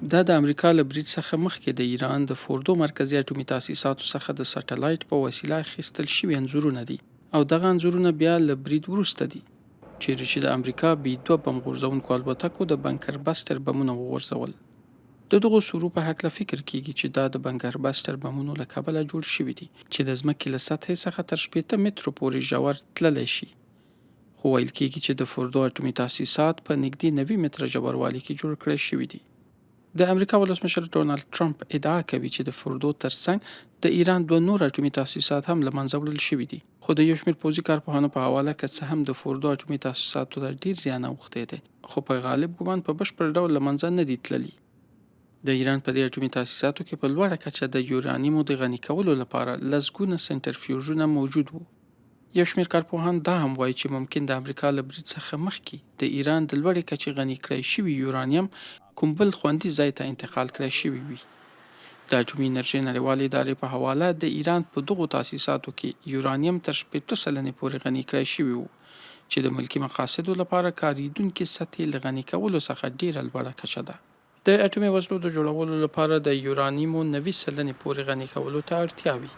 دا د امریکا له برید څخه مخکې د ایران د فوردو مرکزي اټومي تاسیساتو څخه د سټلایټ په وسیله اخیستل شوي انځورونه دي او دغه انځورونه بیا له برید وروسته دي چیرې چې د امریکا بي 2 بم غورځونکو الوتکو د بنکر بسټر بمونه وغورځول. د دغو سورو په هکله فکر کیږي چې دا د بنکر بسټر بمونو له کبله جوړ شوي دي چې د ځمکې له سطحې څخه تر 80 مترو پورې ژور تللی شي. خو ویل کیږي چې د فوردو اټومي تاسیسات په نږدې 90 متره ژوروالي کې جوړ کړی شوي دي. د امریکا ولسمشر ډونالد ټرمپ ادعا کوي چې د فوردو ترڅنګ د ایران 2 نور اټومي تاسیسات هم له منځه وړل شوي دي. خو د یو شمېر پوځي کارپوهانو په حواله که څه هم د فوردو اټومي تاسیساتو ته ډیر زیان اوښتی دی، خو په غالب ګومان په بشپړ ډول له منځه نه دي تللي. د ایران په دې اټومي تاسیساتو کې په لوړه کچه د یورانیمو د غني کولو لپاره لسګونه سنټرفیوژونه موجود وو. یو شمېر کارپوهان دا هم وایي چې ممکن د امریکا له برید څخه مخکې د ایران د لوړې کچې غني کړی شوي یورانیم کوم بل خوندي ځای ته انتقال کړی شوي وي. د اټومي انرژۍ نړیوالې ادارې په حواله د ایران په دغو تاسیساتو کې یورانیم تر 80 سلنې پورې غني کړی شوي وو چې د ملکي مقاصدو لپاره کارېدونکې سطحې له غني کولو څخه ډیره لوړه کچه ده. د اټومي وسلو د جوړولو لپاره د یورانیمو 90 سلنې پورې غني کولو ته اړتیا وي.